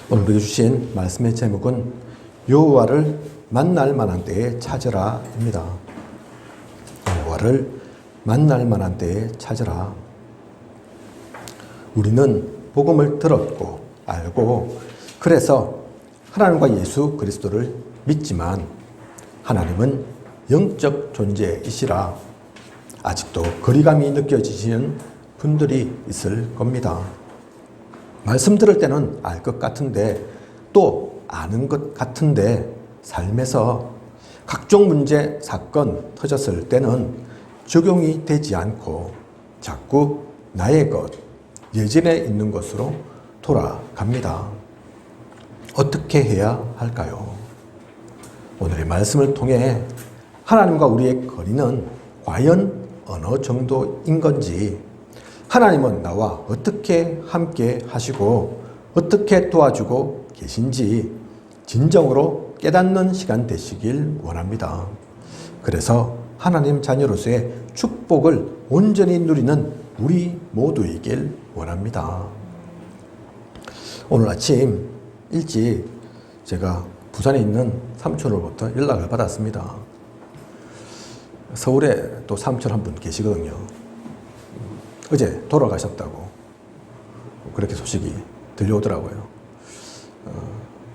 오늘 우리가 주신 말씀의 제목은 여호와를 만날 만한 때에 찾으라입니다. 여호와를 만날 만한 때에 찾으라. 우리는 복음을 들었고 알고 그래서 하나님과 예수 그리스도를 믿지만 하나님은 영적 존재이시라 아직도 거리감이 느껴지시는 분들이 있을 겁니다. 말씀 들을 때는 알 것 같은데 또 아는 것 같은데 삶에서 각종 문제, 사건 터졌을 때는 적용이 되지 않고 자꾸 나의 것, 예전에 있는 것으로 돌아갑니다. 어떻게 해야 할까요? 오늘의 말씀을 통해 하나님과 우리의 거리는 과연 어느 정도인 건지, 하나님은 나와 어떻게 함께 하시고 어떻게 도와주고 계신지 진정으로 깨닫는 시간 되시길 원합니다. 그래서 하나님 자녀로서의 축복을 온전히 누리는 우리 모두이길 원합니다. 오늘 아침 일찍 제가 부산에 있는 삼촌으로부터 연락을 받았습니다. 서울에 또 삼촌 한 분 계시거든요. 어제 돌아가셨다고 그렇게 소식이 들려오더라고요.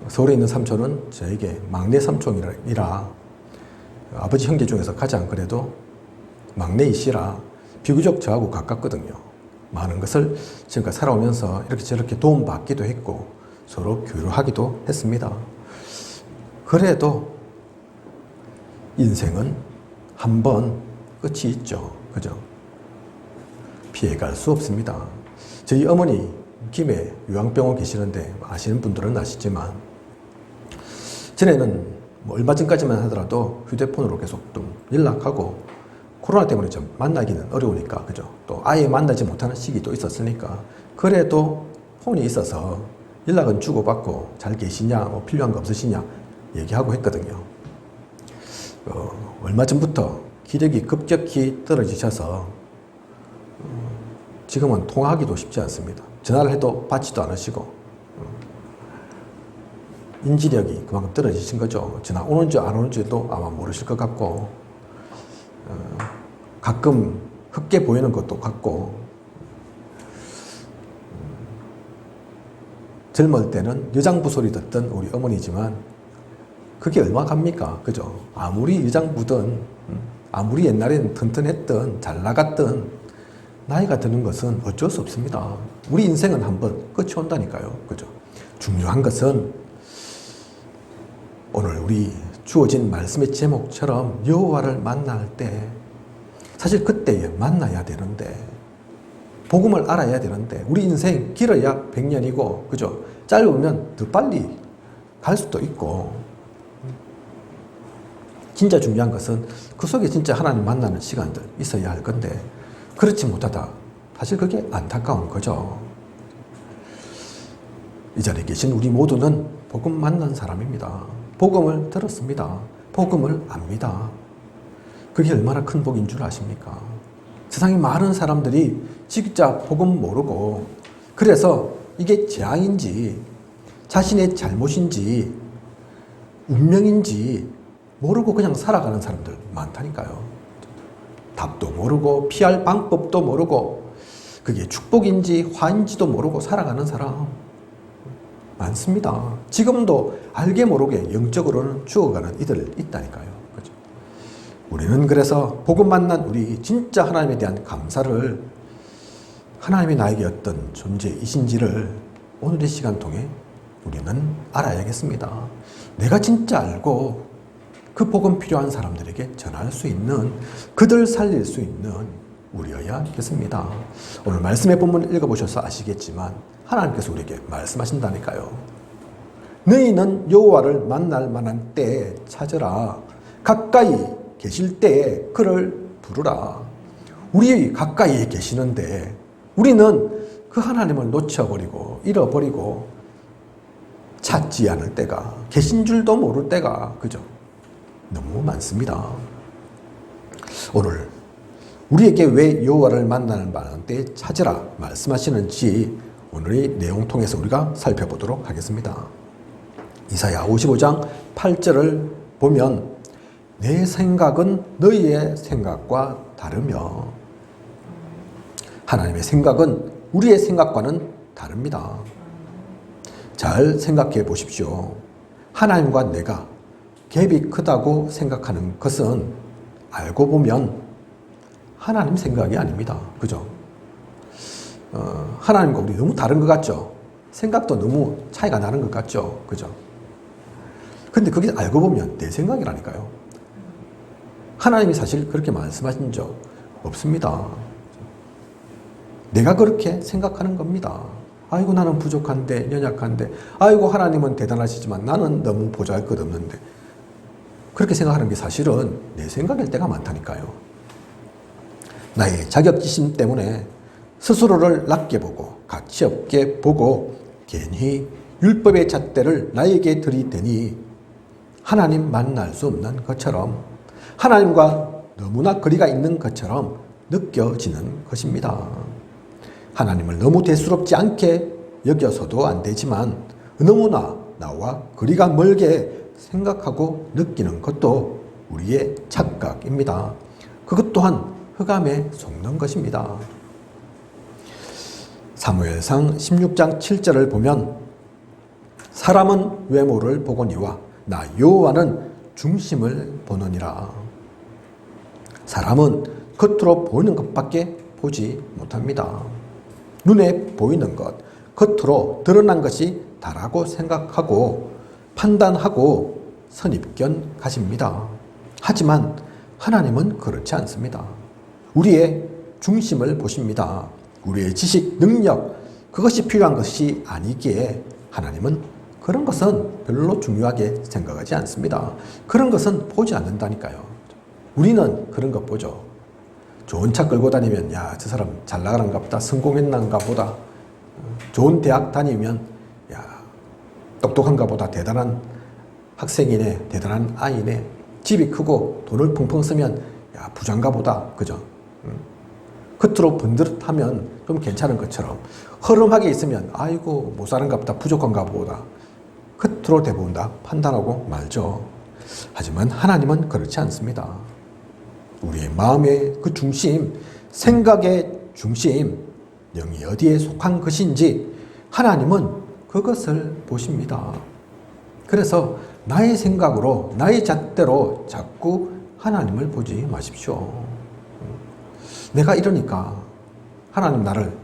서울에 있는 삼촌은 저에게 막내 삼촌이라 아버지 형제 중에서 가장 그래도 막내이시라 비교적 저하고 가깝거든요. 많은 것을 지금까지 살아오면서 이렇게 저렇게 도움받기도 했고 서로 교류하기도 했습니다. 그래도 인생은 한 번 끝이 있죠. 그죠? 피해갈 수 없습니다. 저희 어머니 김해 요양병원 계시는데 아시는 분들은 아시지만 전에는 얼마 전까지만 하더라도 휴대폰으로 계속 좀 연락하고 코로나 때문에 좀 만나기는 어려우니까 그죠? 또 아예 만나지 못하는 시기도 있었으니까 그래도 폰이 있어서 연락은 주고받고 잘 계시냐, 뭐 필요한 거 없으시냐 얘기하고 했거든요. 얼마 전부터 기력이 급격히 떨어지셔서 지금은 통화하기도 쉽지 않습니다. 전화를 해도 받지도 않으시고 인지력이 그만큼 떨어지신 거죠. 전화 오는지 안 오는지도 아마 모르실 것 같고 가끔 흑게 보이는 것도 같고 젊을 때는 여장부 소리 듣던 우리 어머니지만 그게 얼마 갑니까? 그죠? 아무리 여장부든 아무리 옛날에는 튼튼했던 잘 나갔던 나이가 드는 것은 어쩔 수 없습니다. 우리 인생은 한번 끝이 온다니까요. 그죠? 중요한 것은 오늘 우리 주어진 말씀의 제목처럼 여호와를 만날 때 사실 그때에 만나야 되는데 복음을 알아야 되는데 우리 인생 길어야 100년이고 그죠? 짧으면 더 빨리 갈 수도 있고 진짜 중요한 것은 그 속에 진짜 하나님 만나는 시간들 있어야 할 건데 그렇지 못하다. 사실 그게 안타까운 거죠. 이 자리에 계신 우리 모두는 복음 만난 사람입니다. 복음을 들었습니다. 복음을 압니다. 그게 얼마나 큰 복인 줄 아십니까? 세상에 많은 사람들이 진짜 복음 모르고 그래서 이게 재앙인지 자신의 잘못인지 운명인지 모르고 그냥 살아가는 사람들 많다니까요. 답도 모르고 피할 방법도 모르고 그게 축복인지 화인지도 모르고 살아가는 사람 많습니다. 지금도 알게 모르게 영적으로는 죽어가는 이들 있다니까요. 그죠? 우리는 그래서 복음 만난 우리 진짜 하나님에 대한 감사를 하나님이 나에게 어떤 존재이신지를 오늘의 시간 통해 우리는 알아야겠습니다. 내가 진짜 알고 그 복음 필요한 사람들에게 전할 수 있는 그들 살릴 수 있는 우리여야겠습니다. 오늘 말씀의 본문을 읽어보셔서 아시겠지만 하나님께서 우리에게 말씀하신다니까요. 너희는 여호와를 만날 만한 때에 찾으라. 가까이 계실 때에 그를 부르라. 우리 가까이에 계시는데 우리는 그 하나님을 놓쳐버리고 잃어버리고 찾지 않을 때가 계신 줄도 모를 때가 그죠? 너무 많습니다. 오늘 우리에게 왜 여호와를 만나는 만한 때에 찾으라 말씀하시는지 오늘의 내용 통해서 우리가 살펴보도록 하겠습니다. 이사야 55장 8절을 보면 내 생각은 너희의 생각과 다르며 하나님의 생각은 우리의 생각과는 다릅니다. 잘 생각해 보십시오. 하나님과 내가 갭이 크다고 생각하는 것은 알고 보면 하나님 생각이 아닙니다. 그죠? 하나님과 우리 너무 다른 것 같죠? 생각도 너무 차이가 나는 것 같죠? 그죠? 근데 그게 알고 보면 내 생각이라니까요. 하나님이 사실 그렇게 말씀하신 적 없습니다. 내가 그렇게 생각하는 겁니다. 아이고 나는 부족한데 연약한데 아이고 하나님은 대단하시지만 나는 너무 보잘것없는데 그렇게 생각하는 게 사실은 내 생각일 때가 많다니까요. 나의 자격지심 때문에 스스로를 낮게 보고 가치 없게 보고 괜히 율법의 잣대를 나에게 들이대니 하나님 만날 수 없는 것처럼 하나님과 너무나 거리가 있는 것처럼 느껴지는 것입니다. 하나님을 너무 대수롭지 않게 여겨서도 안 되지만 너무나 나와 거리가 멀게 생각하고 느끼는 것도 우리의 착각입니다. 그것 또한 흑암에 속는 것입니다. 사무엘상 16장 7절을 보면 사람은 외모를 보거니와 나 여호와는 중심을 보느니라. 사람은 겉으로 보이는 것밖에 보지 못합니다. 눈에 보이는 것, 겉으로 드러난 것이 다라고 생각하고 판단하고 선입견 가집니다. 하지만 하나님은 그렇지 않습니다. 우리의 중심을 보십니다. 우리의 지식, 능력, 그것이 필요한 것이 아니기에 하나님은 그런 것은 별로 중요하게 생각하지 않습니다. 그런 것은 보지 않는다니까요. 우리는 그런 것 보죠. 좋은 차 끌고 다니면 야, 저 사람 잘 나가는가 보다, 성공했는가 보다. 좋은 대학 다니면 야, 똑똑한가 보다, 대단한 학생이네, 대단한 아이네. 집이 크고 돈을 펑펑 쓰면 야, 부자인가 보다. 그죠? 겉으로 번듯하면 좀 괜찮은 것처럼 허름하게 있으면 아이고 못 사는가 보다, 부족한가 보다. 겉으로 대부분 다 판단하고 말죠. 하지만 하나님은 그렇지 않습니다. 우리의 마음의 그 중심, 생각의 중심, 영이 어디에 속한 것인지 하나님은 그것을 보십니다. 그래서 나의 생각으로, 나의 잣대로 자꾸 하나님을 보지 마십시오. 내가 이러니까 하나님 나를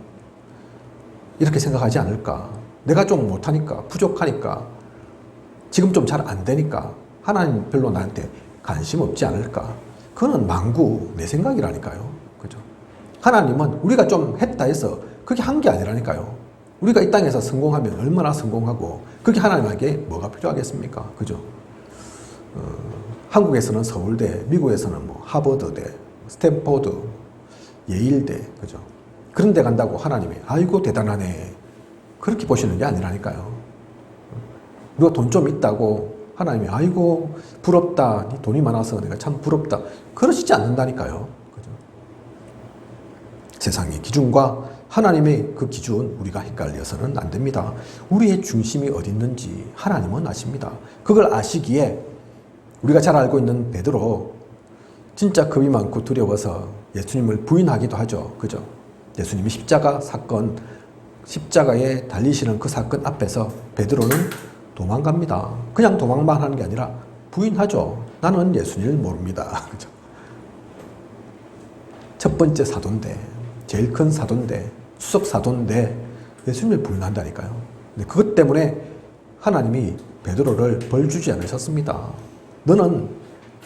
이렇게 생각하지 않을까? 내가 좀 못하니까, 부족하니까, 지금 좀 잘 안 되니까 하나님 별로 나한테 관심 없지 않을까? 그거는 망구 내 생각이라니까요. 그죠? 하나님은 우리가 좀 했다 해서 그게 한 게 아니라니까요. 우리가 이 땅에서 성공하면 얼마나 성공하고 그게 하나님에게 뭐가 필요하겠습니까? 그죠? 한국에서는 서울대, 미국에서는 뭐 하버드대, 스탠포드, 예일대, 그죠? 그런 데 간다고 하나님이 아이고 대단하네 그렇게 보시는 게 아니라니까요. 우리가 돈 좀 있다고 하나님이 아이고 부럽다, 네 돈이 많아서 내가 참 부럽다 그러시지 않는다니까요. 그죠? 세상의 기준과 하나님의 그 기준 우리가 헷갈려서는 안 됩니다. 우리의 중심이 어디 있는지 하나님은 아십니다. 그걸 아시기에 우리가 잘 알고 있는 베드로 진짜 겁이 많고 두려워서 예수님을 부인하기도 하죠. 그죠? 예수님이 십자가 사건, 십자가에 달리시는 그 사건 앞에서 베드로는 도망갑니다. 그냥 도망만 하는 게 아니라 부인하죠. 나는 예수님을 모릅니다. 그죠? 첫 번째 사도인데, 제일 큰 사도인데, 수석 사도인데 예수님을 부인한다니까요. 근데 그것 때문에 하나님이 베드로를 벌 주지 않으셨습니다. 너는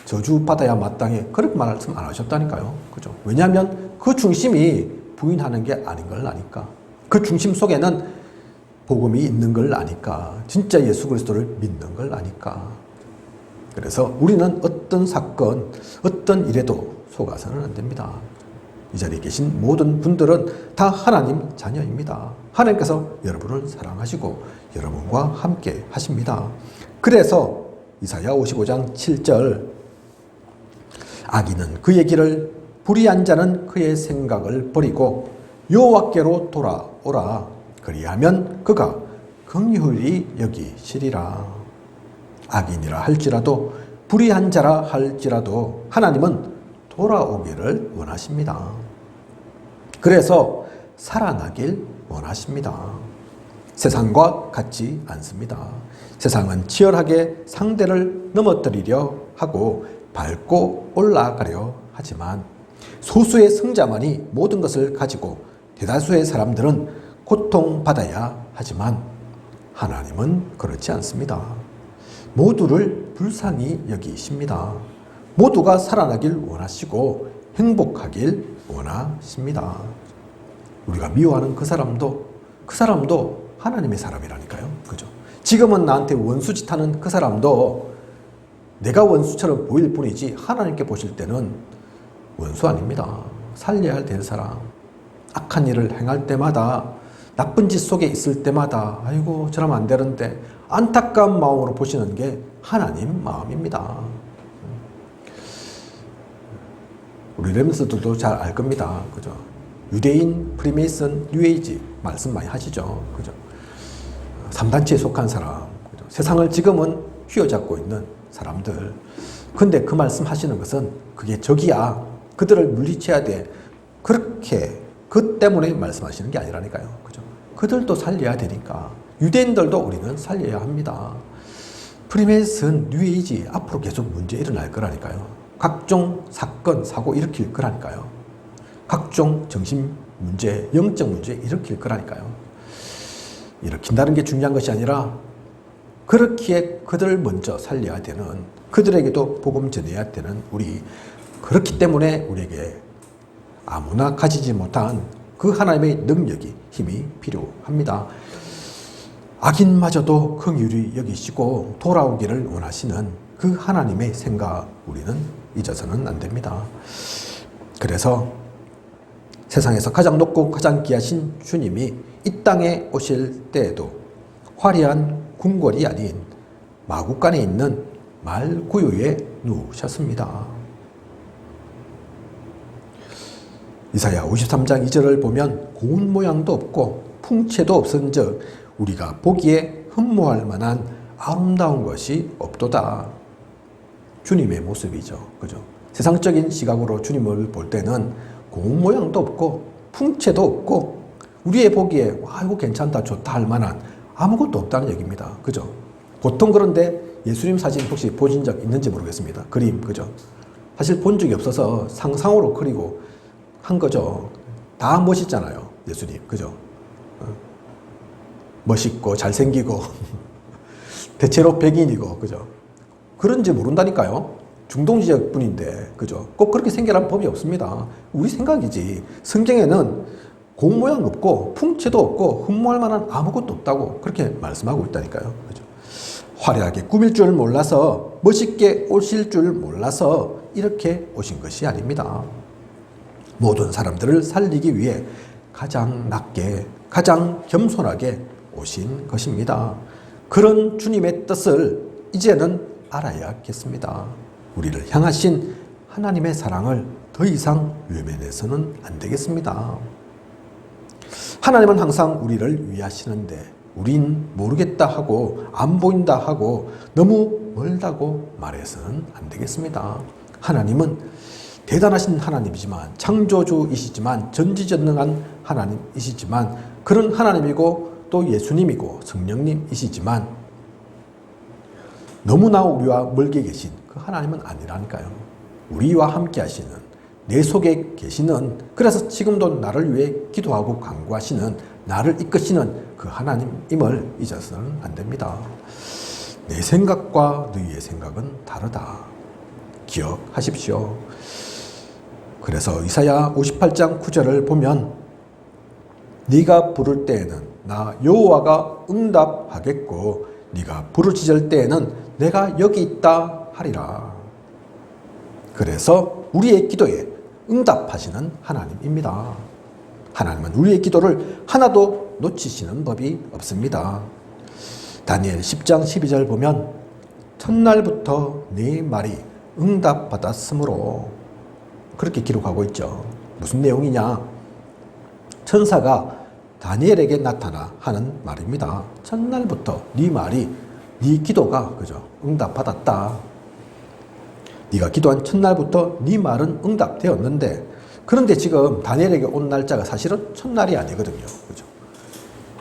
저주받아야 마땅해. 그렇게 말씀 안 하셨다니까요. 그죠? 왜냐하면 그 중심이 부인하는 게 아닌 걸 아니까. 그 중심 속에는 복음이 있는 걸 아니까. 진짜 예수 그리스도를 믿는 걸 아니까. 그래서 우리는 어떤 사건, 어떤 일에도 속아서는 안 됩니다. 이 자리에 계신 모든 분들은 다 하나님 자녀입니다. 하나님께서 여러분을 사랑하시고 여러분과 함께 하십니다. 그래서 이사야 55장 7절 악인은 그의 길을 불의한 자는 그의 생각을 버리고 여호와께로 돌아오라. 그리하면 그가 긍휼히 여기시리라. 악인이라 할지라도 불의한 자라 할지라도 하나님은 돌아오기를 원하십니다. 그래서 살아나길 원하십니다. 세상과 같지 않습니다. 세상은 치열하게 상대를 넘어뜨리려 하고 밟고 올라가려 하지만 소수의 승자만이 모든 것을 가지고 대다수의 사람들은 고통받아야 하지만 하나님은 그렇지 않습니다. 모두를 불쌍히 여기십니다. 모두가 살아나길 원하시고 행복하길 원하십니다. 우리가 미워하는 그 사람도 하나님의 사람이라니까요. 그죠? 지금은 나한테 원수짓하는 그 사람도 내가 원수처럼 보일 뿐이지 하나님께 보실 때는 원수 아닙니다. 살려야 될 사람. 악한 일을 행할 때마다 나쁜 짓 속에 있을 때마다 아이고 저러면 안 되는데 안타까운 마음으로 보시는 게 하나님 마음입니다. 우리 렘스들도 잘 알 겁니다. 그죠? 유대인, 프리메이슨, 뉴에이지 말씀 많이 하시죠. 그죠? 3단체에 속한 사람, 그죠? 세상을 지금은 휘어잡고 있는 사람들. 근데 그 말씀 하시는 것은 그게 적이야. 그들을 물리쳐야 돼. 그렇게 그 때문에 말씀하시는 게 아니라니까요. 그죠? 그들도 살려야 되니까. 유대인들도 우리는 살려야 합니다. 프리메이슨, 뉴에이지 앞으로 계속 문제 일어날 거라니까요. 각종 사건, 사고 일으킬 거라니까요. 각종 정신 문제, 영적 문제 일으킬 거라니까요. 일으킨다는 게 중요한 것이 아니라 그렇기에 그들을 먼저 살려야 되는, 그들에게도 복음 전해야 되는 우리, 그렇기 때문에 우리에게 아무나 가지지 못한 그 하나님의 능력이, 힘이 필요합니다. 악인마저도 긍휼히 여기시고 돌아오기를 원하시는 그 하나님의 생각 우리는 잊어서는 안 됩니다. 그래서 세상에서 가장 높고 가장 귀하신 주님이 이 땅에 오실 때에도 화려한 궁궐이 아닌 마구간에 있는 말구유에 누우셨습니다. 이사야 53장 2절을 보면 고운 모양도 없고 풍채도 없은즉 우리가 보기에 흠모할 만한 아름다운 것이 없도다. 주님의 모습이죠. 그죠? 세상적인 시각으로 주님을 볼 때는 고운 모양도 없고 풍채도 없고 우리의 보기에 와 이거 괜찮다 좋다 할 만한 아무것도 없다는 얘기입니다. 그죠? 보통 그런데 예수님 사진 혹시 보신 적 있는지 모르겠습니다. 그림 그죠? 사실 본 적이 없어서 상상으로 그리고 한 거죠. 다 멋있잖아요. 예수님 그죠? 멋있고 잘생기고 대체로 백인이고 그죠? 그런지 모른다니까요. 중동 지역 분인데 그죠? 꼭 그렇게 생겨난 법이 없습니다. 우리 생각이지. 성경에는 고운 모양 없고 풍채도 없고 흠모할 만한 아무것도 없다고 그렇게 말씀하고 있다니까요. 그죠? 화려하게 꾸밀 줄 몰라서 멋있게 오실 줄 몰라서 이렇게 오신 것이 아닙니다. 모든 사람들을 살리기 위해 가장 낮게 가장 겸손하게 오신 것입니다. 그런 주님의 뜻을 이제는 알아야겠습니다. 우리를 향하신 하나님의 사랑을 더 이상 외면해서는 안 되겠습니다. 하나님은 항상 우리를 위하시는데 우린 모르겠다 하고 안 보인다 하고 너무 멀다고 말해서는 안 되겠습니다. 하나님은 대단하신 하나님이지만 창조주이시지만 전지전능한 하나님이시지만 그런 하나님이고 또 예수님이고 성령님이시지만 너무나 우리와 멀게 계신 그 하나님은 아니라니까요. 우리와 함께 하시는 내 속에 계시는 그래서 지금도 나를 위해 기도하고 간구하시는 나를 이끄시는 그 하나님임을 잊어서는 안 됩니다. 내 생각과 너희의 생각은 다르다. 기억하십시오. 그래서 이사야 58장 9절을 보면 네가 부를 때에는 나 여호와가 응답하겠고 네가 부르짖을 때에는 내가 여기 있다 하리라. 그래서 우리의 기도에 응답하시는 하나님입니다. 하나님은 우리의 기도를 하나도 놓치시는 법이 없습니다. 다니엘 10장 12절 보면 첫날부터 네 말이 응답받았으므로 그렇게 기록하고 있죠. 무슨 내용이냐? 천사가 다니엘에게 나타나 하는 말입니다. 첫날부터 네 말이, 네 기도가 그죠? 응답받았다. 네가 기도한 첫날부터 네 말은 응답되었는데, 그런데 지금 다니엘에게 온 날짜가 사실은 첫날이 아니거든요. 그죠?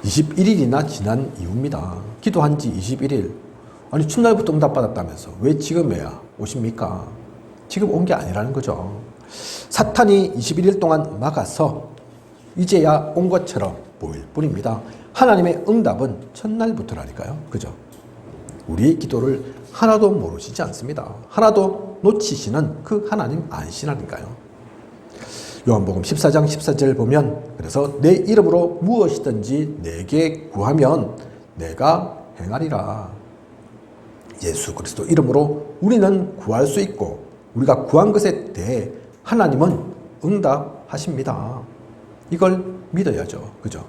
21일이나 지난 이후입니다. 기도한 지 21일. 아니, 첫날부터 응답받았다면서 왜 지금에야 오십니까? 지금 온 게 아니라는 거죠. 사탄이 21일 동안 막아서 이제야 온 것처럼 보일 뿐입니다. 하나님의 응답은 첫날부터라니까요. 그죠? 우리의 기도를 하나도 모르시지 않습니다. 하나도 놓치시는 그 하나님 아니시라니까요. 요한복음 14장 14절 보면, 그래서 내 이름으로 무엇이든지 내게 구하면 내가 행하리라. 예수 그리스도 이름으로 우리는 구할 수 있고, 우리가 구한 것에 대해 하나님은 응답하십니다. 이걸 믿어야죠. 그죠?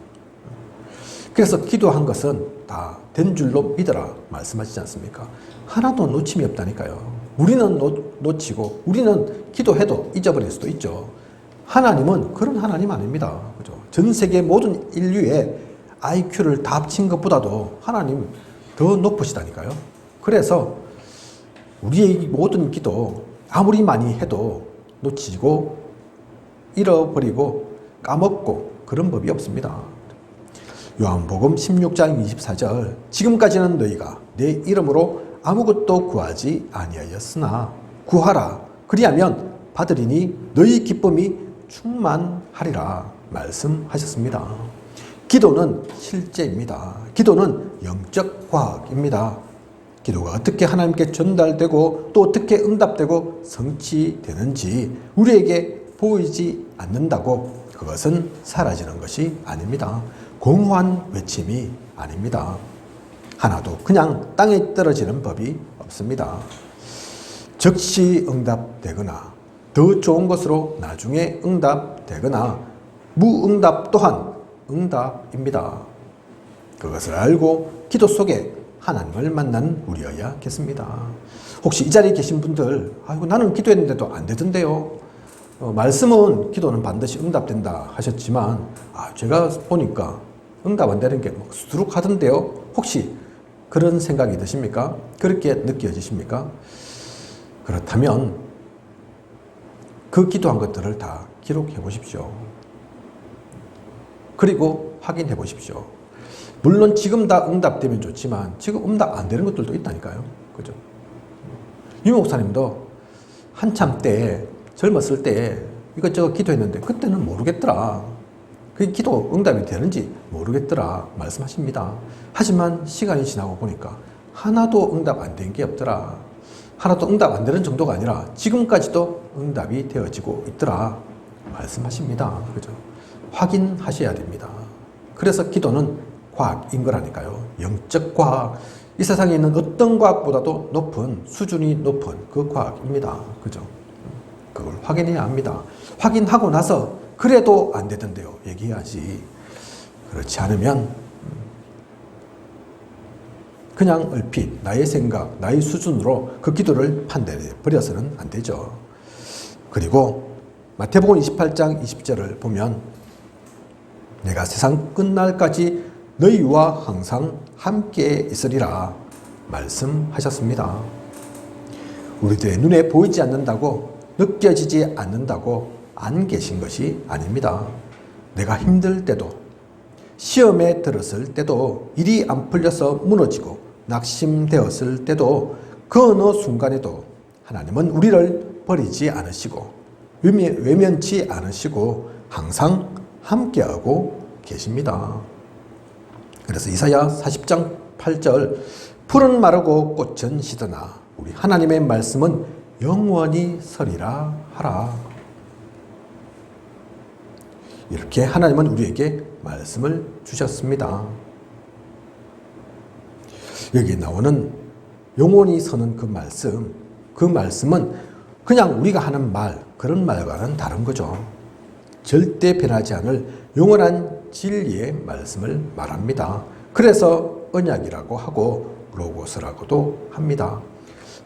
그래서 기도한 것은 다 된 줄로 믿어라 말씀하시지 않습니까? 하나도 놓침이 없다니까요. 우리는 놓치고 우리는 기도해도 잊어버릴 수도 있죠. 하나님은 그런 하나님 아닙니다. 그죠? 전 세계 모든 인류의 IQ를 다 합친 것보다도 하나님 더 높으시다니까요. 그래서 우리의 모든 기도 아무리 많이 해도 놓치고 잃어버리고 까먹고 그런 법이 없습니다. 요한복음 16장 24절, 지금까지는 너희가 내 이름으로 아무것도 구하지 아니하였으나 구하라. 그리하면 받으리니 너희 기쁨이 충만하리라 말씀하셨습니다. 기도는 실제입니다. 기도는 영적 과학입니다. 기도가 어떻게 하나님께 전달되고 또 어떻게 응답되고 성취되는지 우리에게 보이지 않는다고 그것은 사라지는 것이 아닙니다. 공허한 외침이 아닙니다. 하나도 그냥 땅에 떨어지는 법이 없습니다. 즉시 응답되거나 더 좋은 것으로 나중에 응답되거나 무응답 또한 응답입니다. 그것을 알고 기도 속에 하나님을 만난 우리여야겠습니다. 혹시 이 자리에 계신 분들, 아이고 나는 기도했는데도 안 되던데요. 말씀은 기도는 반드시 응답된다 하셨지만 제가 보니까 응답 안 되는 게 수두룩 하던데요. 혹시 그런 생각이 드십니까? 그렇게 느껴지십니까? 그렇다면 그 기도한 것들을 다 기록해 보십시오. 그리고 확인해 보십시오. 물론 지금 다 응답되면 좋지만 지금 응답 안 되는 것들도 있다니까요. 그죠? 유 목사님도 한참 때, 젊었을 때 이것저것 기도했는데 그때는 모르겠더라. 그 기도 응답이 되는지 모르겠더라 말씀하십니다. 하지만 시간이 지나고 보니까 하나도 응답 안 된 게 없더라. 하나도 응답 안 되는 정도가 아니라 지금까지도 응답이 되어지고 있더라 말씀하십니다. 그죠? 확인하셔야 됩니다. 그래서 기도는 과학인 거라니까요. 영적 과학. 이 세상에 있는 어떤 과학보다도 높은, 수준이 높은 그 과학입니다. 그죠? 그걸 확인해야 합니다. 확인하고 나서 그래도 안 되던데요 얘기해야지. 그렇지 않으면 그냥 얼핏 나의 생각, 나의 수준으로 그 기도를 판단해 버려서는 안 되죠. 그리고 마태복음 28장 20절을 보면 내가 세상 끝날까지 너희와 항상 함께 있으리라 말씀하셨습니다. 우리들의 눈에 보이지 않는다고, 느껴지지 않는다고 안 계신 것이 아닙니다. 내가 힘들 때도, 시험에 들었을 때도, 일이 안 풀려서 무너지고 낙심되었을 때도, 그 어느 순간에도 하나님은 우리를 버리지 않으시고 외면치 않으시고 항상 함께하고 계십니다. 그래서 이사야 40장 8절, 풀은 마르고 꽃은 시드나 우리 하나님의 말씀은 영원히 서리라 하라. 이렇게 하나님은 우리에게 말씀을 주셨습니다. 여기 나오는 영원히 서는 그 말씀은 그냥 우리가 하는 말, 그런 말과는 다른 거죠. 절대 변하지 않을 영원한 진리의 말씀을 말합니다. 그래서 언약이라고 하고 로고스라고도 합니다.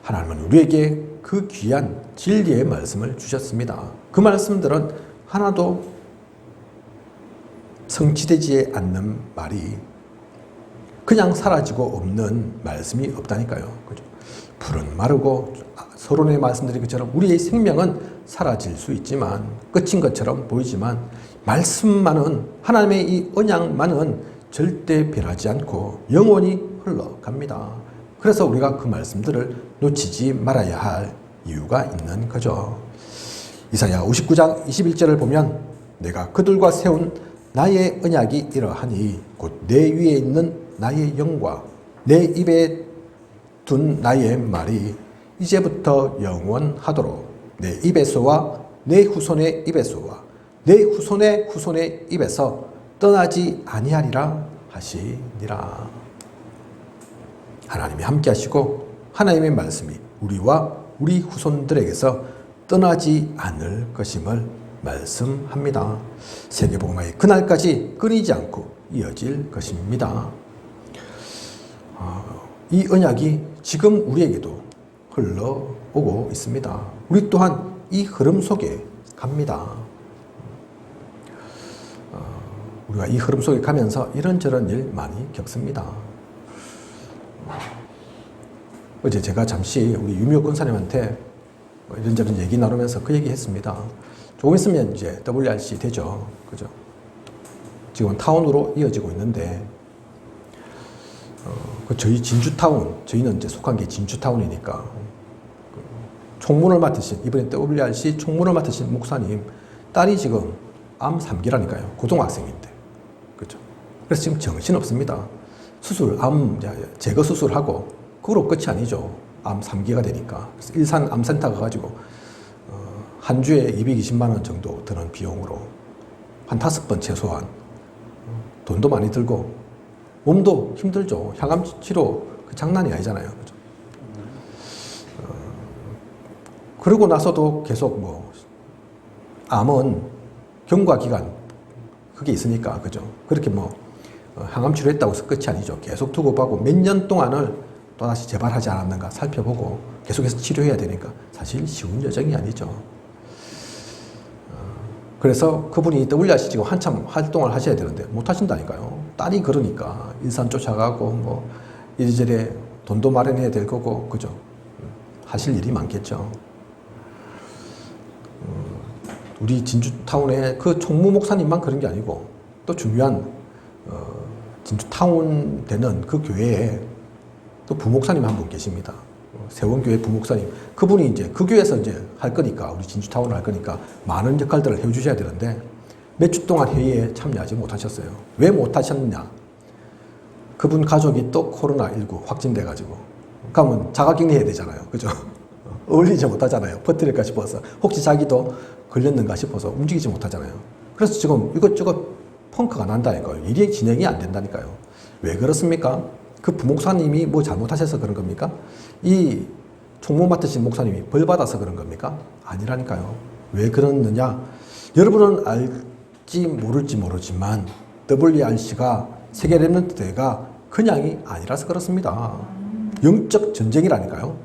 하나님은 우리에게 그 귀한 진리의 말씀을 주셨습니다. 그 말씀들은 하나도 성취되지 않는 말이 그냥 사라지고 없는 말씀이 없다니까요. 그죠? 풀은 마르고 서론에 말씀드린 것처럼 우리의 생명은 사라질 수 있지만 끝인 것처럼 보이지만 말씀만은 하나님의 이 언약만은 절대 변하지 않고 영원히 흘러갑니다. 그래서 우리가 그 말씀들을 놓치지 말아야 할 이유가 있는 거죠. 이사야 59장 21절을 보면 내가 그들과 세운 나의 언약이 이러하니 곧 내 위에 있는 나의 영과 내 입에 둔 나의 말이 이제부터 영원하도록 내 입에서와 내 후손의 입에서와 내 후손의 후손의 입에서 떠나지 아니하리라 하시니라. 하나님이 함께 하시고 하나님의 말씀이 우리와 우리 후손들에게서 떠나지 않을 것임을 말씀합니다. 세계복음화의 그날까지 끊이지 않고 이어질 것입니다. 이 언약이 지금 우리에게도 흘러오고 있습니다. 우리 또한 이 흐름 속에 갑니다. 우리가 이 흐름 속에 가면서 이런저런 일 많이 겪습니다. 어제 제가 잠시 우리 유미호 권사님한테 이런저런 얘기 나누면서 그 얘기 했습니다. 조금 있으면 이제 WRC 되죠. 그죠? 지금 타운으로 이어지고 있는데, 저희 진주타운, 저희는 이제 속한 게 진주타운이니까, 총무를 맡으신, 이번에 WRC 총무를 맡으신 목사님, 딸이 지금 암 3기라니까요. 고등학생인데. 그죠? 그래서 지금 정신없습니다. 암 제거 수술하고, 그거로 끝이 아니죠. 암 3기가 되니까. 그래서 일산 암센터 가가지고, 한 주에 220만 원 정도 드는 비용으로 한 5번 최소한 돈도 많이 들고 몸도 힘들죠. 항암 치료 그 장난이 아니잖아요. 그죠? 그러고 나서도 계속 암은 경과 기간 그게 있으니까 그죠. 그렇게 항암 치료했다고 해서 끝이 아니죠. 계속 두고 보고 몇 년 동안을 또다시 재발하지 않았는가 살펴보고 계속해서 치료해야 되니까 사실 쉬운 여정이 아니죠. 그래서 그분이 WRC 지금 한참 활동을 하셔야 되는데 못 하신다니까요. 딸이 그러니까 일산 쫓아가고 이리저리 돈도 마련해야 될 거고 그죠. 하실 일이 많겠죠. 우리 진주타운의 그 총무 목사님만 그런 게 아니고 또 중요한 진주타운 되는 그 교회에 또 부목사님 한 분 계십니다. 세원교회 부목사님. 그분이 이제 그 교회에서 이제 할 거니까, 우리 진주타운을 할 거니까 많은 역할들을 해주셔야 되는데 몇 주 동안 회의에 참여하지 못하셨어요. 왜 못하셨느냐? 그분 가족이 또 코로나19 확진돼가지고 그러면 자가격리 해야 되잖아요. 그죠? 어울리지 못하잖아요. 퍼뜨릴까 싶어서. 혹시 자기도 걸렸는가 싶어서 움직이지 못하잖아요. 그래서 지금 이것저것 펑크가 난다니까요. 일이 진행이 안 된다니까요. 왜 그렇습니까? 그 부목사님이 잘못하셔서 그런 겁니까? 이 총무 맡으신 목사님이 벌 받아서 그런 겁니까? 아니라니까요. 왜 그러느냐? 여러분은 알지 모를지 모르지만 WRC가 세계 렘넌트 대회가 그냥이 아니라서 그렇습니다. 영적 전쟁이라니까요.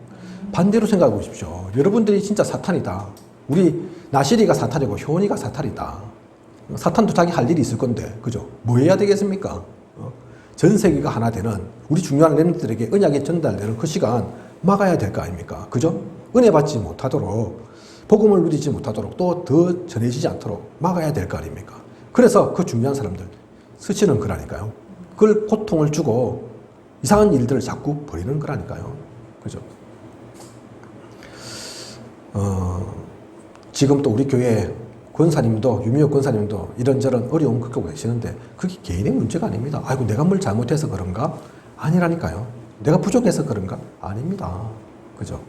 반대로 생각해 보십시오. 여러분들이 진짜 사탄이다. 우리 나시리가 사탄이고 효원이가 사탄이다. 사탄도 자기 할 일이 있을 건데, 그죠? 뭐 해야 되겠습니까? 전 세계가 하나 되는 우리 중요한 렘넌트들에게 언약이 전달되는 그 시간 막아야 될 거 아닙니까? 그죠? 은혜 받지 못하도록, 복음을 누리지 못하도록, 또 더 전해지지 않도록 막아야 될 거 아닙니까? 그래서 그 중요한 사람들 스치는 거라니까요. 그걸 고통을 주고 이상한 일들을 자꾸 벌이는 거라니까요. 그죠? 지금 또 우리 교회 권사님도, 유미호 권사님도 이런저런 어려움 겪고 계시는데 그게 개인의 문제가 아닙니다. 아이고, 내가 뭘 잘못해서 그런가? 아니라니까요. 내가 부족해서 그런가? 아닙니다. 그죠?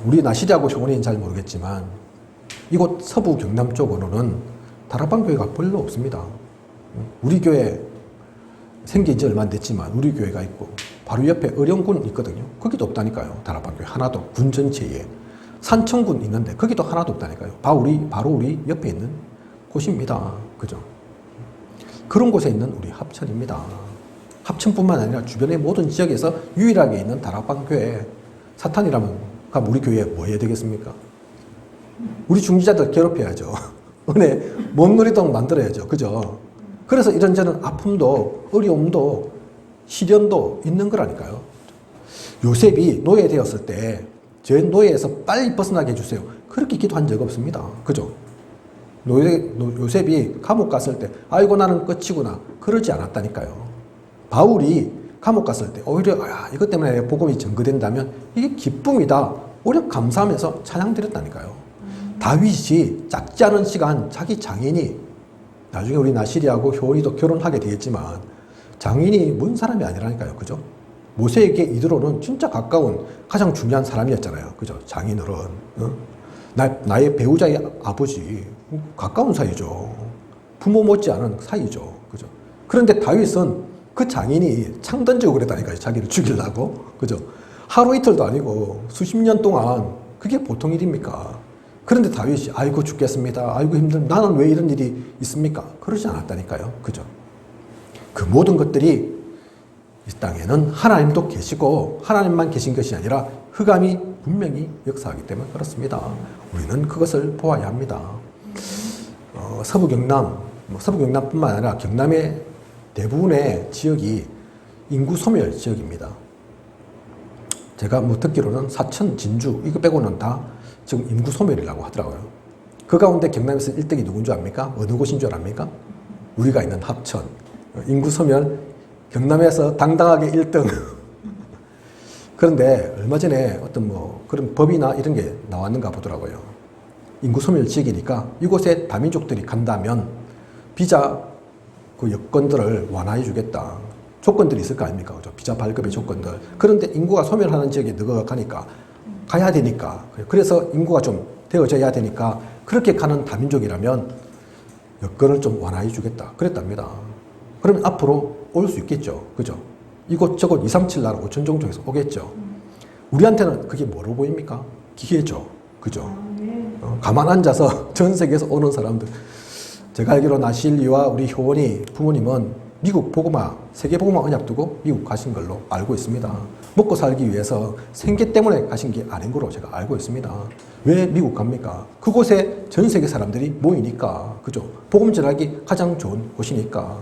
우리 나시리하고 효원이는 잘 모르겠지만 이곳 서부 경남 쪽으로는 다락방 교회가 별로 없습니다. 우리 교회 생긴 지 얼마 안 됐지만 우리 교회가 있고 바로 옆에 의령군 있거든요. 거기도 없다니까요. 다락방 교회 하나도. 군 전체에. 산청군 있는데 거기도 하나도 없다니까요. 바로 우리 옆에 있는 곳입니다. 그죠? 그런 곳에 있는 우리 합천입니다. 합천뿐만 아니라 주변의 모든 지역에서 유일하게 있는 다락방 교회. 사탄이라면 우리 교회에 뭐 해야 되겠습니까? 우리 중지자들 괴롭혀야죠. 은혜 못 누리도록 만들어야죠. 그죠? 그래서 이런저런 아픔도 어려움도 시련도 있는 거라니까요. 요셉이 노예되었을 때 제 노예에서 빨리 벗어나게 해주세요. 그렇게 기도한 적 없습니다. 그죠? 요셉이 감옥 갔을 때 아이고 나는 끝이구나 그러지 않았다니까요. 바울이 감옥 갔을 때 오히려 이것 때문에 복음이 전거된다면 이게 기쁨이다. 오히려 감사하면서 찬양 드렸다니까요. 다윗이 작지 않은 시간 자기 장인이 나중에 우리 나시리하고 효원이도 결혼하게 되겠지만 장인이 먼 사람이 아니라니까요. 그죠? 모세에게 이드로는 진짜 가까운 가장 중요한 사람이었잖아요. 그죠? 장인어른. 나의 배우자의 아버지. 가까운 사이죠. 부모 못지않은 사이죠. 그죠? 그런데 다윗은 그 장인이 창 던지고 그랬다니까요. 자기를 죽이려고. 그죠? 하루 이틀도 아니고 수십 년 동안 그게 보통 일입니까? 그런데 다윗이 아이고 죽겠습니다. 아이고 나는 왜 이런 일이 있습니까? 그러지 않았다니까요. 그죠? 그 모든 것들이 이 땅에는 하나님도 계시고 하나님만 계신 것이 아니라 흑암이 분명히 역사하기 때문에 그렇습니다. 우리는 그것을 보아야 합니다. 서부 경남뿐만 아니라 경남의 대부분의 지역이 인구 소멸 지역입니다. 제가 듣기로는 사천, 진주 이거 빼고는 다 지금 인구 소멸이라고 하더라고요. 그 가운데 경남에서 1등이 누군 줄 압니까? 어느 곳인 줄 압니까? 우리가 있는 합천. 인구 소멸 경남에서 당당하게 1등. 그런데 얼마 전에 어떤 그런 법이나 이런 게 나왔는가 보더라고요. 인구 소멸 지역이니까 이곳에 다민족들이 간다면 비자 그 여건들을 완화해 주겠다. 조건들이 있을 거 아닙니까? 그죠? 비자 발급의 조건들. 그런데 인구가 소멸하는 지역에 너가 가니까 가야 되니까. 그래서 인구가 좀 되어져야 되니까 그렇게 가는 다민족이라면 여건을 좀 완화해 주겠다. 그랬답니다. 그러면 앞으로 올 수 있겠죠. 그죠? 이곳저곳 2, 3, 7 나라 5천 종족에서 오겠죠. 우리한테는 그게 뭐로 보입니까? 기회죠. 그죠? 가만 앉아서 전 세계에서 오는 사람들. 제가 알기로 나실리와 우리 효원이 부모님은 미국 복음화, 세계 복음화 언약 두고 미국 가신 걸로 알고 있습니다. 먹고 살기 위해서 생계 때문에 가신 게 아닌 걸로 제가 알고 있습니다. 왜 미국 갑니까? 그곳에 전 세계 사람들이 모이니까. 그죠? 복음 전하기 가장 좋은 곳이니까.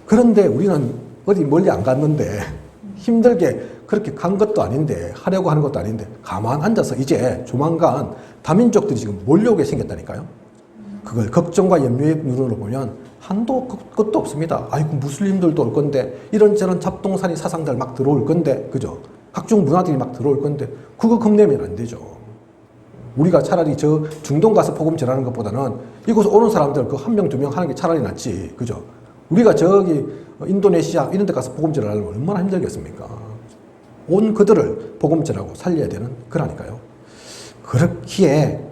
그런데 우리는 어디 멀리 안 갔는데 힘들게 그렇게 간 것도 아닌데 하려고 하는 것도 아닌데 가만 앉아서 이제 조만간 다민족들이 지금 몰려오게 생겼다니까요. 그걸 걱정과 염려의 눈으로 보면 한도 끝도 없습니다. 아이고 무슬림들도 올 건데 이런저런 잡동사니 사상들 막 들어올 건데 그죠? 각종 문화들이 막 들어올 건데 그거 겁내면 안 되죠. 우리가 차라리 저 중동 가서 복음 전하는 것보다는 이곳에 오는 사람들 그 한 명, 두 명 하는 게 차라리 낫지. 그죠? 우리가 저기 인도네시아 이런 데 가서 복음 전하려면 얼마나 힘들겠습니까? 온 그들을 복음 전하고 살려야 되는 거라니까요. 그렇기에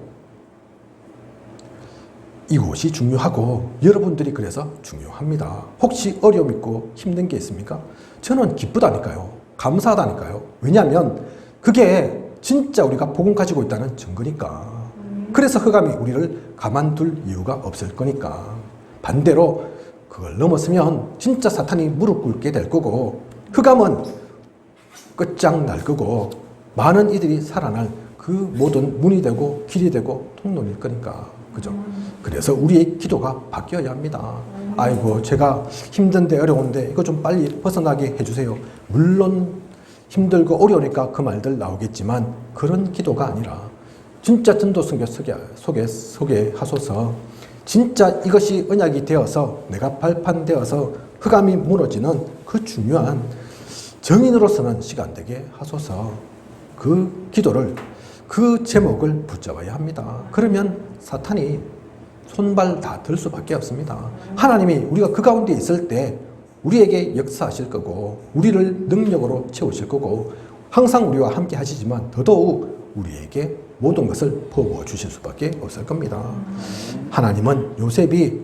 이곳이 중요하고 여러분들이 그래서 중요합니다. 혹시 어려움 있고 힘든 게 있습니까? 저는 기쁘다니까요. 감사하다니까요. 왜냐하면 그게 진짜 우리가 복음 가지고 있다는 증거니까. 그래서 흑암이 우리를 가만둘 이유가 없을 거니까. 반대로 그걸 넘었으면 진짜 사탄이 무릎 꿇게 될 거고 흑암은 끝장날 거고 많은 이들이 살아날 그 모든 문이 되고 길이 되고 통로일 거니까. 그죠? 그래서 우리의 기도가 바뀌어야 합니다. 아이고 제가 힘든데 어려운데 이거 좀 빨리 벗어나게 해주세요. 물론 힘들고 어려우니까 그 말들 나오겠지만 그런 기도가 아니라 진짜 전도선교 소개 하소서. 진짜 이것이 언약이 되어서 내가 발판되어서 흑암이 무너지는 그 중요한 정인으로서는 시간 되게 하소서. 그 기도를 그 제목을 붙잡아야 합니다. 그러면 사탄이 손발 다 들 수밖에 없습니다. 하나님이 우리가 그 가운데 있을 때 우리에게 역사하실 거고 우리를 능력으로 채우실 거고 항상 우리와 함께 하시지만 더더욱 우리에게 모든 것을 퍼부어 주실 수밖에 없을 겁니다. 하나님은 요셉이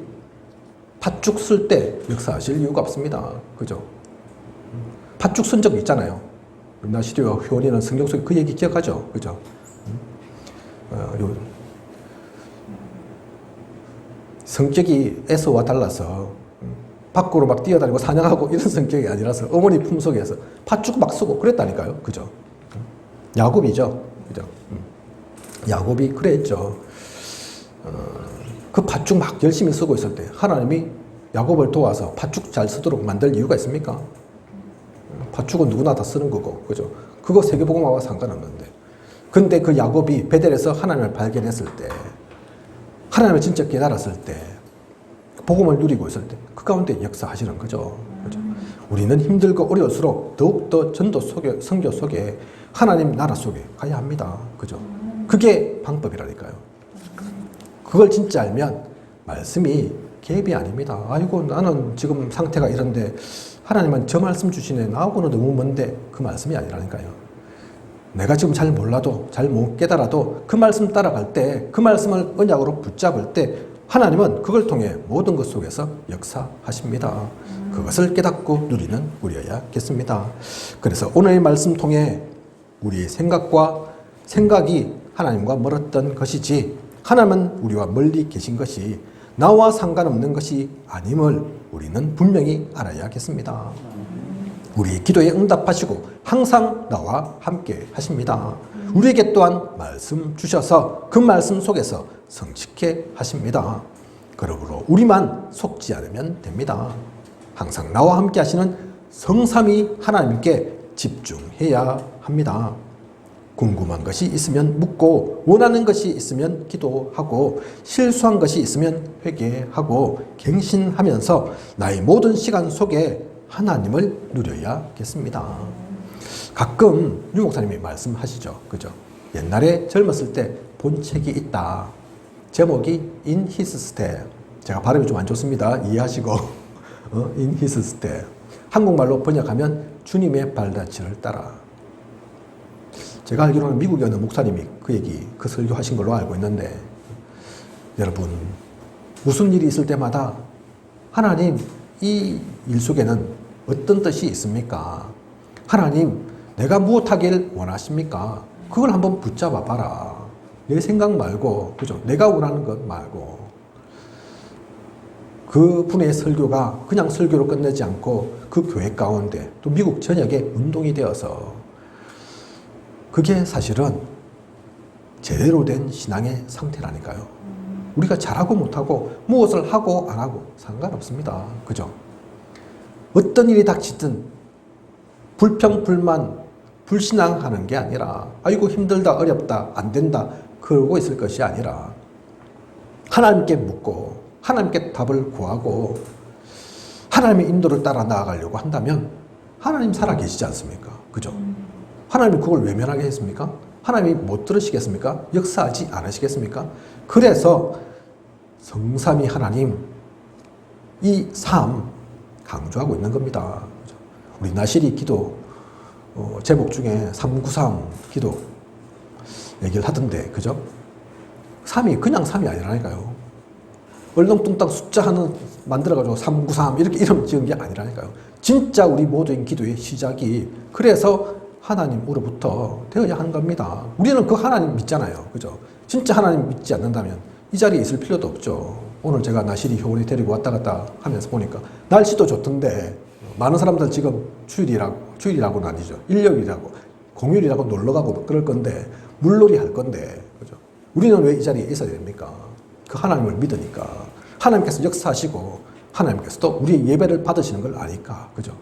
팥죽 쓸 때 역사하실 이유가 없습니다. 그죠? 팥죽 쓴 적 있잖아요. 나시리와 효원이는 성경 속에 그 얘기 기억하죠? 그죠? 성격이 에서와 달라서 밖으로 막 뛰어다니고 사냥하고 이런 성격이 아니라서 어머니 품속에서 팥죽 막 쓰고 그랬다니까요. 그죠? 야곱이죠. 그죠? 야곱이 그랬죠. 그 팥죽 막 열심히 쓰고 있을 때 하나님이 야곱을 도와서 팥죽 잘 쓰도록 만들 이유가 있습니까? 팥죽은 누구나 다 쓰는 거고, 그죠? 그거 세계복음화와 상관없는데. 근데 그 야곱이 베델에서 하나님을 발견했을 때, 하나님을 진짜 깨달았을 때, 복음을 누리고 있을 때, 그 가운데 역사하시는 거죠. 그죠? 우리는 힘들고 어려울수록 더욱더 전도 속에, 선교 속에, 하나님 나라 속에 가야 합니다. 그죠? 그게 방법이라니까요. 그걸 진짜 알면 말씀이 갭이 아닙니다. 아이고, 나는 지금 상태가 이런데 하나님은 저 말씀 주시네. 나하고는 너무 먼데, 그 말씀이 아니라니까요. 내가 지금 잘 몰라도, 잘 못 깨달아도 그 말씀 따라갈 때, 그 말씀을 언약으로 붙잡을 때 하나님은 그걸 통해 모든 것 속에서 역사하십니다. 그것을 깨닫고 누리는 우리여야겠습니다. 그래서 오늘의 말씀 통해 우리의 생각이 하나님과 멀었던 것이지, 하나님은 우리와 멀리 계신 것이 나와 상관없는 것이 아님을 우리는 분명히 알아야겠습니다. 우리의 기도에 응답하시고 항상 나와 함께 하십니다. 우리에게 또한 말씀 주셔서 그 말씀 속에서 성취케 하십니다. 그러므로 우리만 속지 않으면 됩니다. 항상 나와 함께 하시는 성삼위 하나님께 집중해야 합니다. 궁금한 것이 있으면 묻고, 원하는 것이 있으면 기도하고, 실수한 것이 있으면 회개하고, 갱신하면서 나의 모든 시간 속에 하나님을 누려야겠습니다. 가끔 유 목사님이 말씀하시죠. 그죠? 옛날에 젊었을 때 본 책이 있다. 제목이 In His Step. 제가 발음이 좀 안 좋습니다. 이해하시고. In His Step. 한국말로 번역하면 주님의 발자취를 따라. 제가 알기로는 미국에 어느 목사님이 그 설교하신 걸로 알고 있는데, 여러분, 무슨 일이 있을 때마다 하나님, 이 일 속에는 어떤 뜻이 있습니까? 하나님, 내가 무엇하길 원하십니까? 그걸 한번 붙잡아 봐라. 내 생각 말고, 그죠? 내가 원하는 것 말고. 그 분의 설교가 그냥 설교로 끝내지 않고 그 교회 가운데 또 미국 전역에 운동이 되어서, 그게 사실은 제대로 된 신앙의 상태라니까요. 우리가 잘하고 못하고 무엇을 하고 안 하고 상관없습니다. 그죠? 어떤 일이 닥치든 불평, 불만, 불신앙하는 게 아니라, 아이고 힘들다, 어렵다, 안 된다 그러고 있을 것이 아니라 하나님께 묻고 하나님께 답을 구하고 하나님의 인도를 따라 나아가려고 한다면 하나님 살아계시지 않습니까? 그죠? 하나님이 그걸 외면하게 했습니까? 하나님이 못 들으시겠습니까? 역사하지 않으시겠습니까? 그래서 성삼위 하나님, 이 삶 강조하고 있는 겁니다. 우리 나시리 기도 제목 중에 393 기도 얘기를 하던데, 그죠? 3이 그냥 3이 아니라니까요. 얼렁뚱땅 숫자 하나 만들어가지고 393 이렇게 이름 지은 게 아니라니까요. 진짜 우리 모두의 기도의 시작이 그래서 하나님으로부터 되어야 하는 겁니다. 우리는 그 하나님 믿잖아요. 그죠? 진짜 하나님 믿지 않는다면 이 자리에 있을 필요도 없죠. 오늘 제가 나시리 효원에 데리고 왔다 갔다 하면서 보니까 날씨도 좋던데 많은 사람들 지금 주일이라고는 아니죠. 일요일이라고, 공휴일이라고 놀러 가고 그럴 건데, 물놀이 할 건데, 그죠? 우리는 왜 이 자리에 있어야 됩니까? 그 하나님을 믿으니까. 하나님께서 역사하시고 하나님께서도 우리의 예배를 받으시는 걸 아니까. 그죠?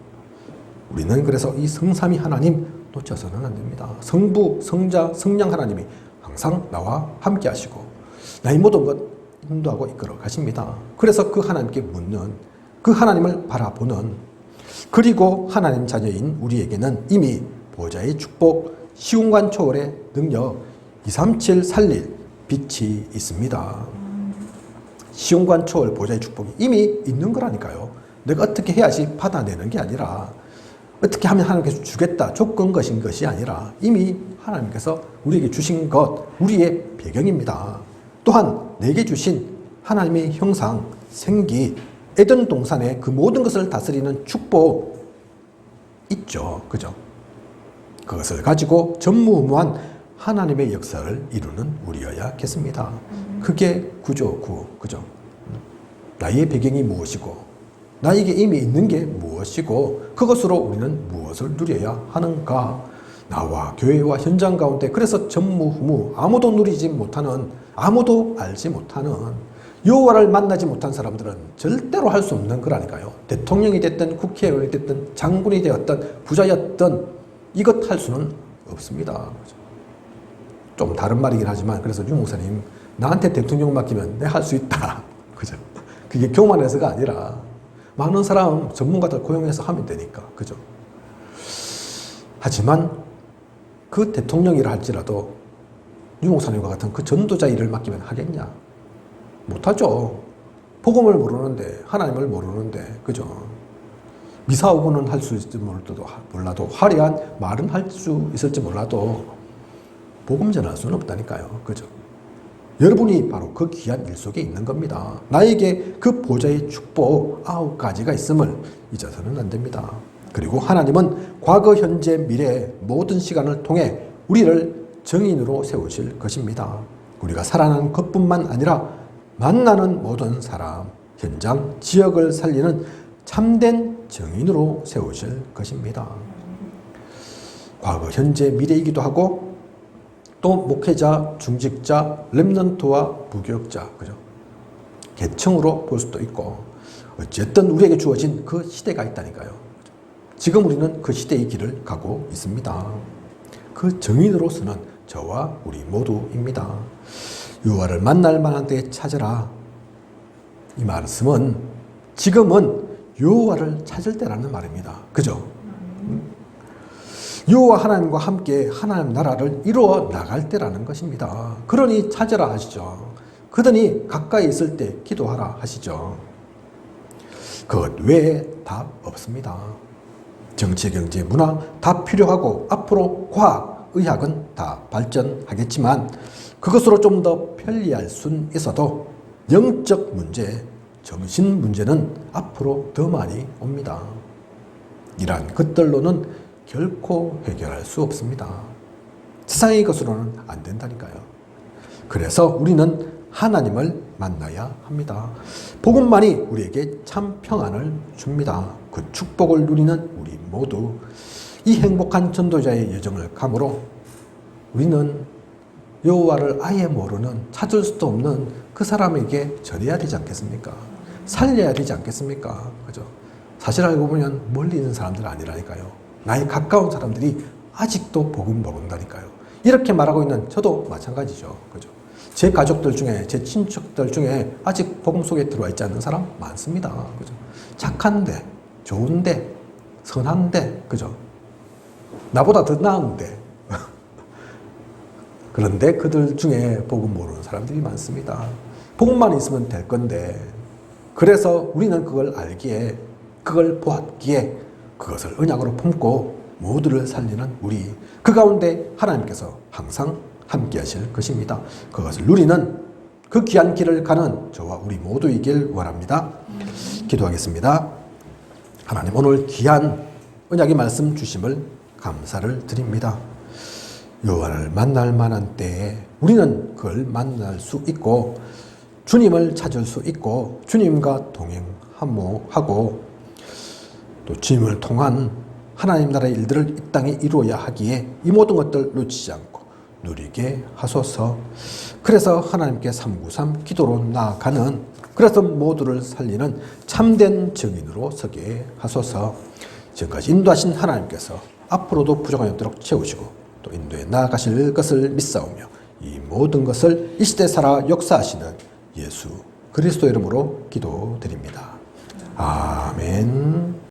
우리는 그래서 이 성삼위 하나님 놓쳐서는 안 됩니다. 성부, 성자, 성령 하나님이 항상 나와 함께 하시고 나의 모든 것 인도하고 이끌어 가십니다. 그래서 그 하나님께 묻는, 그 하나님을 바라보는, 그리고 하나님 자녀인 우리에게는 이미 보좌의 축복, 시공간 초월의 능력, 237 살릴 빛이 있습니다. 시공간 초월 보좌의 축복이 이미 있는 거라니까요. 내가 어떻게 해야지 받아내는 게 아니라, 어떻게 하면 하나님께서 주겠다, 조건 것인 것이 아니라 이미 하나님께서 우리에게 주신 것, 우리의 배경입니다. 또한 내게 주신 하나님의 형상, 생기, 에덴 동산의 그 모든 것을 다스리는 축복 있죠. 그죠? 그것을 가지고 전무후무한 하나님의 역사를 이루는 우리여야겠습니다. 그게 구조9, 그죠? 나의 배경이 무엇이고, 나에게 이미 있는 게 무엇이고, 그것으로 우리는 무엇을 누려야 하는가? 나와 교회와 현장 가운데, 그래서 전무후무, 아무도 누리지 못하는, 아무도 알지 못하는 여호와를 만나지 못한 사람들은 절대로 할 수 없는 거라니까요. 대통령이 됐든 국회의원이 됐든 장군이 되었든 부자였든 이것 할 수는 없습니다. 좀 다른 말이긴 하지만 그래서 유 목사님 나한테 대통령 맡기면 내가 할 수 있다. 그죠? 그게 교만해서가 아니라 많은 사람 전문가들 고용해서 하면 되니까. 그죠? 하지만 그 대통령이라 할지라도 유 목사님과 같은 그 전도자 일을 맡기면 하겠냐? 못하죠. 복음을 모르는데, 하나님을 모르는데, 그죠? 미사오고는 할 수 있을지 몰라도, 화려한 말은 할 수 있을지 몰라도, 복음 전할 수는 없다니까요. 그죠? 여러분이 바로 그 귀한 일 속에 있는 겁니다. 나에게 그 보좌의 축복 9가지가 있음을 잊어서는 안 됩니다. 그리고 하나님은 과거, 현재, 미래 모든 시간을 통해 우리를 정인으로 세우실 것입니다. 우리가 살아가는 것뿐만 아니라 만나는 모든 사람, 현장, 지역을 살리는 참된 정인으로 세우실 것입니다. 과거, 현재, 미래이기도 하고 또 목회자, 중직자, 렘넌트와 부교역자, 그죠? 계층으로 볼 수도 있고 어쨌든 우리에게 주어진 그 시대가 있다니까요. 지금 우리는 그 시대의 길을 가고 있습니다. 그 정인으로서는 저와 우리 모두입니다. 여호와를 만날 만한 때에 찾으라. 이 말씀은 지금은 여호와를 찾을 때라는 말입니다. 그죠? 여호와 하나님과 함께 하나님 나라를 이루어 나갈 때라는 것입니다. 그러니 찾으라 하시죠. 그러니 가까이 있을 때 기도하라 하시죠. 그것 외에 답 없습니다. 정치, 경제, 문화 다 필요하고 앞으로 과학, 의학은 다 발전하겠지만 그것으로 좀 더 편리할 순 있어도 영적 문제, 정신 문제는 앞으로 더 많이 옵니다. 이러한 것들로는 결코 해결할 수 없습니다. 세상의 것으로는 안 된다니까요. 그래서 우리는 하나님을 만나야 합니다. 복음만이 우리에게 참 평안을 줍니다. 그 축복을 누리는 우리 모두 이 행복한 전도자의 여정을 감으로 우리는 여호와를 아예 모르는, 찾을 수도 없는 그 사람에게 전해야 되지 않겠습니까? 살려야 되지 않겠습니까? 그죠? 사실 알고 보면 멀리 있는 사람들 아니라니까요. 나의 가까운 사람들이 아직도 복음 모른다니까요. 이렇게 말하고 있는 저도 마찬가지죠. 그죠? 제 가족들 중에, 제 친척들 중에 아직 복음 속에 들어와 있지 않는 사람 많습니다. 그죠? 착한데, 좋은데, 선한데, 그죠? 나보다 더 나은데. 그런데 그들 중에 복음 모르는 사람들이 많습니다. 복음만 있으면 될 건데, 그래서 우리는 그걸 알기에, 그걸 보았기에, 그것을 언약으로 품고 모두를 살리는 우리, 그 가운데 하나님께서 항상 함께 하실 것입니다. 그것을 누리는 그 귀한 길을 가는 저와 우리 모두이길 원합니다. 기도하겠습니다. 하나님, 오늘 귀한 언약의 말씀 주심을 감사를 드립니다. 여호와를 만날 만한 때에 우리는 그걸 만날 수 있고 주님을 찾을 수 있고 주님과 동행하고 또 주님을 통한 하나님 나라의 일들을 이 땅에 이루어야 하기에 이 모든 것들 놓치지 않고 누리게 하소서. 그래서 하나님께 393 기도로 나아가는, 그래서 모두를 살리는 참된 증인으로 서게 하소서. 지금까지 인도하신 하나님께서 앞으로도 부족함이 없도록 채우시고 또 인도에 나아가실 것을 믿사오며 이 모든 것을 이 시대 살아 역사하시는 예수 그리스도 이름으로 기도드립니다. 아멘.